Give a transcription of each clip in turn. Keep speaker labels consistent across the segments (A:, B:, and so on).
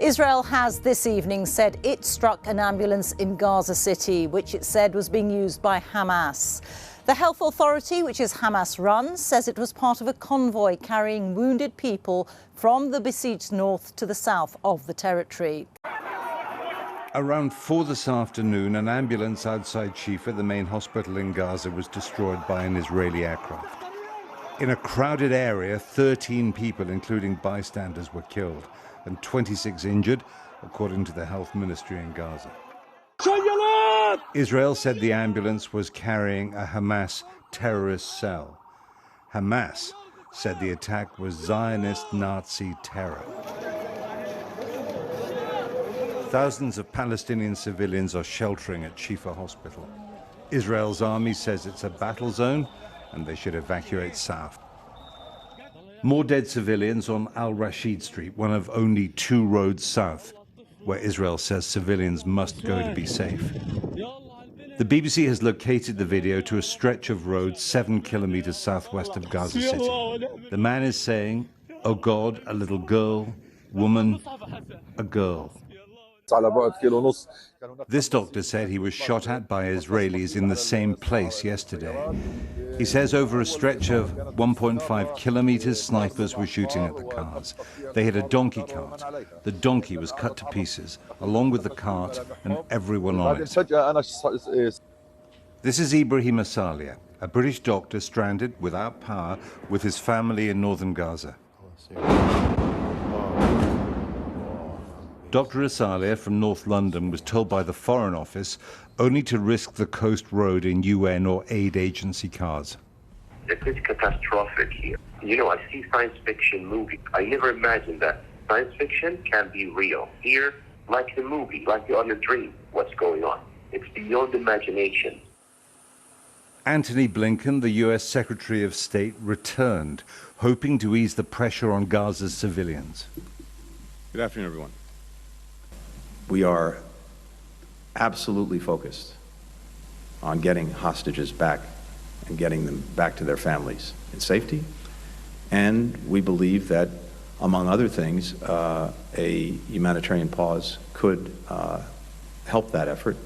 A: Israel has this evening said it struck an ambulance in Gaza City, which it said was being used by Hamas. The health authority, which is Hamas-run, says it was part of a convoy carrying wounded people from the besieged north to the south of the territory.
B: Around 4 this afternoon, an ambulance outside Al-Shifa, the main hospital in Gaza, was destroyed by an Israeli aircraft. In a crowded area, 13 people, including bystanders, were killed and 26 injured, according to the health ministry in Gaza. Israel said the ambulance was carrying a Hamas terrorist cell. Hamas said the attack was Zionist Nazi terror. Thousands of Palestinian civilians are sheltering at Al-Shifa hospital. Israel's army says it's a battle zone and they should evacuate south. More dead civilians on Al-Rashid Street, one of only 2 roads south, where Israel says civilians must go to be safe. The BBC has located the video to a stretch of road 7 kilometers southwest of Gaza City. The man is saying, "Oh God, a little girl, woman, a girl." This doctor said he was shot at by Israelis in the same place yesterday. He says over a stretch of 1.5 kilometers, snipers were shooting at the cars. They hit a donkey cart. The donkey was cut to pieces, along with the cart and everyone on it. This is Ibrahim Asalia, a British doctor stranded without power with his family in northern Gaza. Dr. Asalia from North London was told by the Foreign Office only to risk the coast road in UN or aid agency cars.
C: It's catastrophic here. You know, I see science fiction movies. I never imagined that science fiction can be real. Here, like the movie, like you're on a dream, what's going on. It's beyond imagination.
B: Antony Blinken, the US Secretary of State, returned, hoping to ease the pressure on Gaza's civilians.
D: Good afternoon, everyone.
E: We are absolutely focused on getting hostages back and getting them back to their families in safety. And we believe that, among other things, a humanitarian pause could help that effort.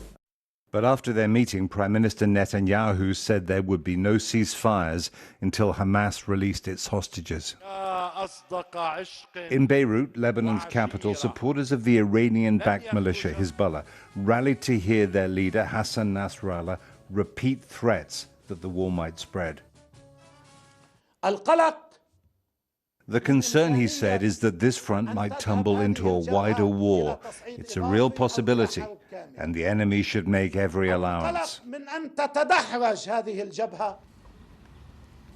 B: But after their meeting, Prime Minister Netanyahu said there would be no ceasefires until Hamas released its hostages. In Beirut, Lebanon's capital, supporters of the Iranian-backed militia Hezbollah rallied to hear their leader, Hassan Nasrullah, repeat threats that the war might spread. The concern, he said, is that this front might tumble into a wider war. It's a real possibility, and the enemy should make every allowance.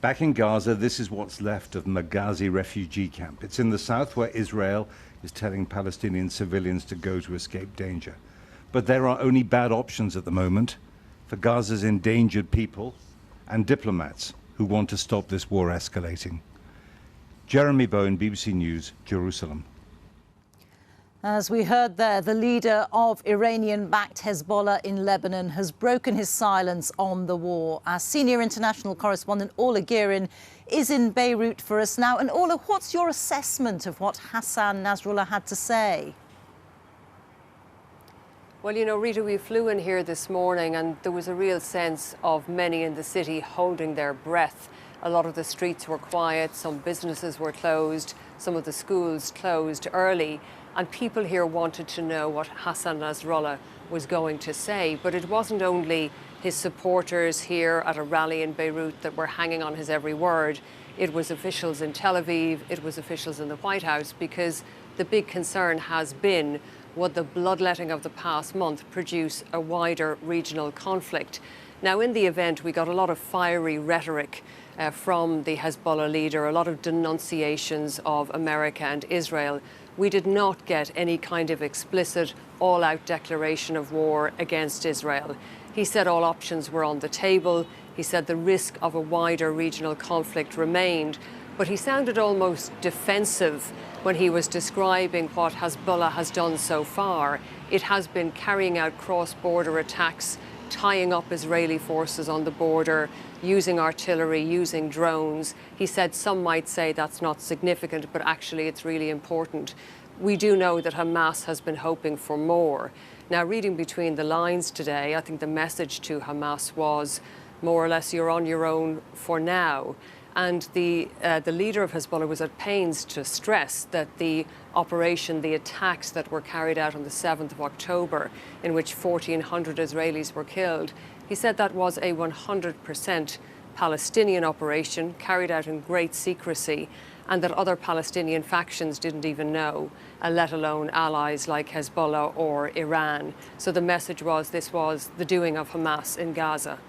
B: Back in Gaza, this is what's left of Maghazi refugee camp. It's in the south where Israel is telling Palestinian civilians to go to escape danger. But there are only bad options at the moment for Gaza's endangered people and diplomats who want to stop this war escalating. Jeremy Bowen, BBC News, Jerusalem.
A: As we heard there, the leader of Iranian-backed Hezbollah in Lebanon has broken his silence on the war. Our senior international correspondent, Orla Guerin, is in Beirut for us now. And Orla, what's your assessment of what Hassan Nasrullah had to say?
F: Well, you know, Reeta, we flew in here this morning and there was a real sense of many in the city holding their breath. A lot of the streets were quiet, some businesses were closed, some of the schools closed early. And people here wanted to know what Hassan Nasrullah was going to say. But it wasn't only his supporters here at a rally in Beirut that were hanging on his every word. It was officials in Tel Aviv, it was officials in the White House, because the big concern has been, would the bloodletting of the past month produce a wider regional conflict? Now, in the event, we got a lot of fiery rhetoric from the Hezbollah leader, a lot of denunciations of America and Israel. We did not get any kind of explicit, all-out declaration of war against Israel. He said all options were on the table. He said the risk of a wider regional conflict remained. But he sounded almost defensive when he was describing what Hezbollah has done so far. It has been carrying out cross-border attacks, tying up Israeli forces on the border, using artillery, using drones. He said some might say that's not significant, but actually it's really important. we do know that Hamas has been hoping for more. Now, reading between the lines today, I think the message to Hamas was more or less, you're on your own for now. And the leader of Hezbollah was at pains to stress that the operation, the attacks that were carried out on the 7th of October, in which 1,400 Israelis were killed, he said that was a 100% Palestinian operation carried out in great secrecy, and that other Palestinian factions didn't even know, let alone allies like Hezbollah or Iran. So the message was this was the doing of Hamas in Gaza.